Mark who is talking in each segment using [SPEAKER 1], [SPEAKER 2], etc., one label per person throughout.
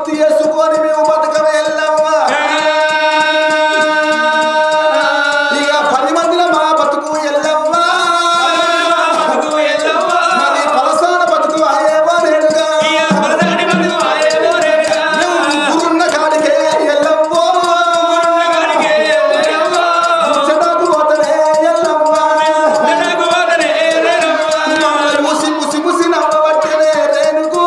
[SPEAKER 1] వృత్తి చేసుకొని మేము బతుకమే ఎల్లవ్వ. ఇక 10 మందిలో మా బతుకు ఎల్లవ్వ. మరి పలసాన బతుకు అయ్యేవో నేడుగా గురున్న కాడికే ఎల్లవ్వో. చెడాకు పోతనే ఎల్లవ్వ. ముసి ముసి ముసి నవ్వబట్టనే రేణుకో.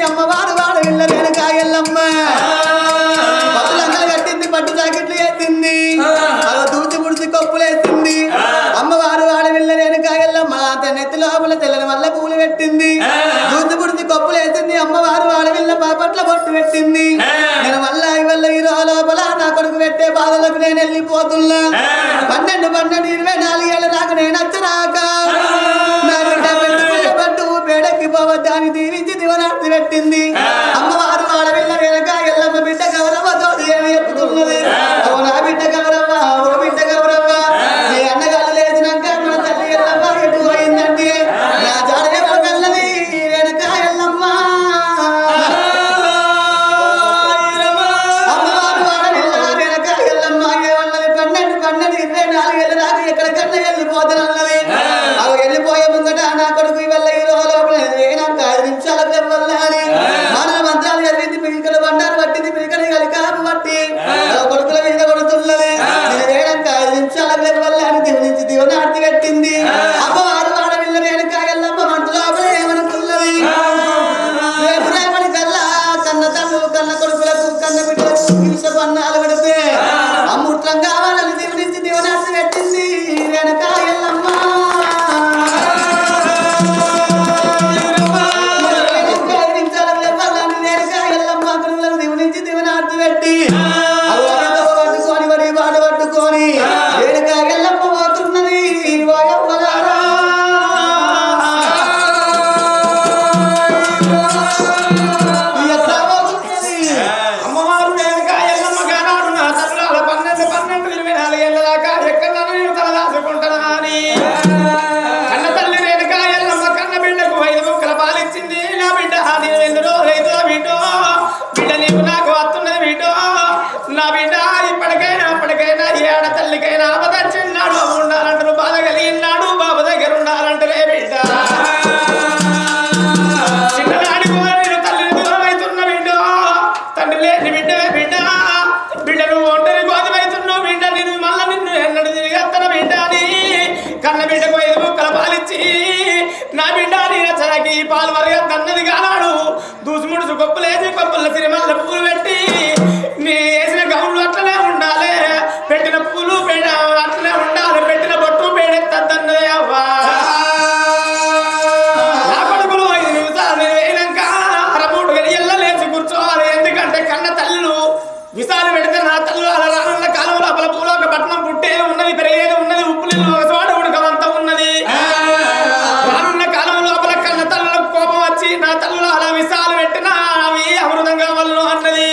[SPEAKER 1] అమ్మవారు వాడు వెళ్ళ రేణుకా ఎల్లమ్మ పట్టులంగలు కట్టింది పట్టు జాకెట్లు వేసింది దూచి పుడిచి కొప్పులేసింది అమ్మవారు వాడు వెళ్ళ రేణుకా ఎల్లమ్మ నెత్తి లోపల తెల్లని వల్ల పూలు పెట్టింది దూచి పుడిచి కొప్పులేసింది అమ్మవారు వాడు వెళ్ళ బాపట్ల బొట్టు పెట్టింది నేను మళ్ళా ఇవల్ల ఈ లోపల నా కొడుకు పెట్టే బాధలకు నేను వెళ్ళిపోతున్నా 12 24 ఏళ్ళ దాకా నేను వచ్చరాక నా బిడ్డ పెట్టుకునే పట్టు పేడకి పోవద్దాన్ని దీవించి దివనార్తి పెట్టింది అమ్మవారు ఆడవిల్ల వెనక ఎల్లమ్మ బిడ్డ గౌరవతో ఏమి ఎత్తుతున్నది ఓ నా బిడ్డ గౌరవ ఓ బిడ్డ గౌరవ నీ అన్నగాళ్ళు లేచినాక మన తల్లి ఎల్లమ్మ ఎటు పోయిందంటే నా జాడ ఎవరికన్నది వెనక ఎల్లమ్మ అమ్మవారు ఆడవిల్ల వెనక ఎల్లమ్మ ఏమన్నది 12 24 ఏళ్ళ దాకా ఎక్కడికన్నా వెళ్ళిపోతానన్నది అవి వెళ్ళిపోయే ముంగట నా కొడుకు ఇవల్ల ఈ లోపల 5 నిమిషాలకు వెళ్ళాలి మానవ మంత్రాలు చదివింది పిలికలు బండారు పట్టింది పిలికలు కలికాపు పట్టి కొడుకుల మీద కొడుతున్నది నేను వేయడానికి 5 నిమిషాలకు వెళ్ళాలని దివు నుంచి దివనార్తి పెట్టింది అమ్మవారు ఆడవిల్ల వెనుక ఎల్లమ్మ మంట లోపల ఏమనుకున్నది రేపటి కల్లా కన్న తల్లు కన్న కొడుకులకు కన్న బిడ్డలకు విషపు అన్నాలు పెడితే అమ్ముట్లం కావాలని దివు నుంచి దివనార్తి పెట్టింది వెనక ఎల్లమ్మ పెట్టి పట్టుకొని మరి బాట పట్టుకొని వేడుక ఎల్లమ్మ పోతున్నది
[SPEAKER 2] అమ్మవారు వేడుక ఎల్లమ్మ గానాడు నా తల్లాల 12 24 ఏళ్ళ దాకా ఎక్కడ నేను తల దాచుకుంటానా అని కన్న తల్లి వేడుక ఎల్లమ్మ కన్న బిడ్డకు 5 ముక్కల పాలిచ్చింది నా బిడ్డ నేను ఎందులో రైతు బిడ్డో బిడ్డ నీకు నాకు వస్తున్నది బిడ్డో నా బిడ్డ ఇప్పటికైనా అప్పటికైనా ఏ ఆడ తల్లికైనా ఆపదచ్చిన్నాడు ఉండాలంటారు బాధ కలిగినాడు బాబు దగ్గర ఉండాలంటారే బిడ్డ చిన్ననాడి నేను తల్లిని దూరం అవుతున్న బిడ్డ తండ్రి లేని బిడ్డవే బిడ్డ బిడ్డ నువ్వు ఒంటరి గోధుమవుతున్నావు బిడ్డ నేను మళ్ళా నిన్ను ఎన్నడు తిరిగేస్తాన బిడ్డ అని కన్న బిడ్డకు 5 ముక్కల పాలిచ్చి నా బిడ్డ నీ రచనకి పాలు మరగన్నది కానాడు దూసుముడుసు కొప్పులేసి కొప్పుల సిరిమల్ల పూలు పెట్టి నీ వేసిన గౌన్లు అట్లనే ఉండాలి పెట్టిన పూలు అట్లనే ఉండాలి పెట్టిన బొట్టు పేడెత్తద్దన్నదే అవ్వా నా కొడుకులు 5 నిమిషాలు నేను వేయినాక 3 గడియల్లో లేచి కూర్చోవాలి ఎందుకంటే కన్న తల్లులు విసాలు పెడితే నా తల్లు అలా రానున్న కాలం లోపల పూలోక పట్టణం పుట్టే ఉన్నది పెరిగేది ఉన్నది ఉప్పు నీళ్ళు ఒక చోట ఉడకమంతా ఉన్నది రానున్న కాలం లోపల కన్న తల్లులకు కోపం వచ్చి నా తల్లులు అలా విసాలు పెట్టినా అవి అమృతంగా వల్ల అన్నది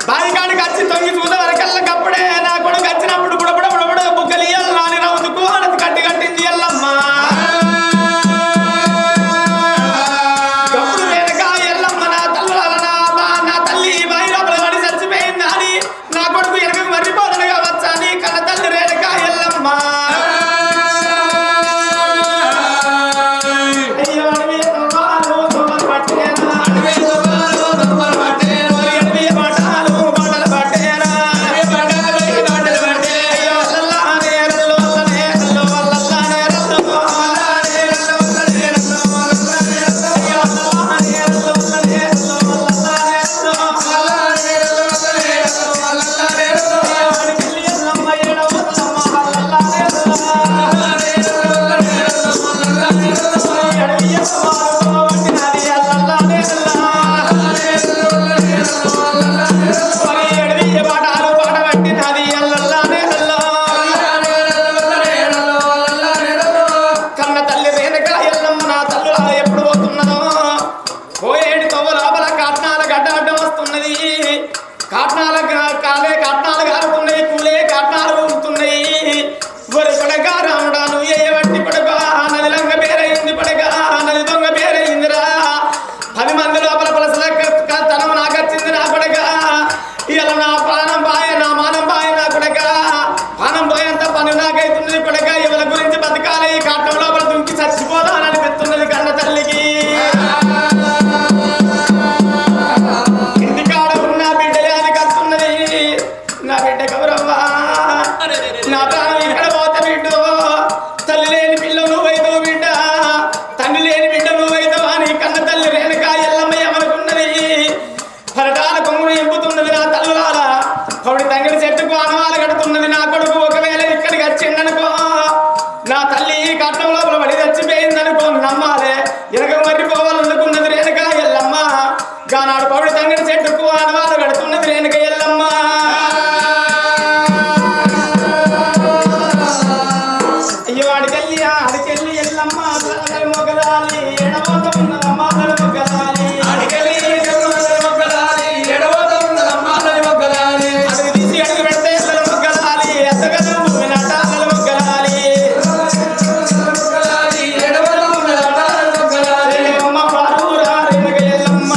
[SPEAKER 2] బాయికాడికి వచ్చి తొంగి చూసే వరకల్లా అప్పుడే నా కొడుకు వచ్చినప్పుడు బుడబుడ బుడబుడ బుగ్గలు ఇయ్యాలని రౌతుకు అనది కట్టి కట్టింది ఎల్లమ్మ కప్పుడు వెనక ఎల్లమ్మ నా నా తల్లి బాయి లోపల పడి చచ్చిపోయింది అని నా కొడుకు వెనకకు మర్రిపోదనగా వచ్చాని కన్న తల్లి రేణుక ఎల్లమ్మ నాడు పౌడి తంగడి చెట్టుకు ఆనవాళ్ళు కడుతున్నది రేణుక ఎల్లమ్మ అయ్యో అడికెళ్ళి ఎల్లమ్మ మొగలాలి ఎడవత ఉన్నదమ్మ మొగలాలి అడికెళ్ళి మొగలాలి ఎడవత ఉన్నదమ్మ మొగలాలి అడుగు తీసి అడుగు పెడితే ఎల్లల మొగలాలి అత్తగలం నాటాల మొగలాలి ఎడవత ఉన్నదమ్మ మొగలాలి అమ్మ పారూరా రేణుక ఎల్లమ్మ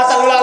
[SPEAKER 2] తల్లుల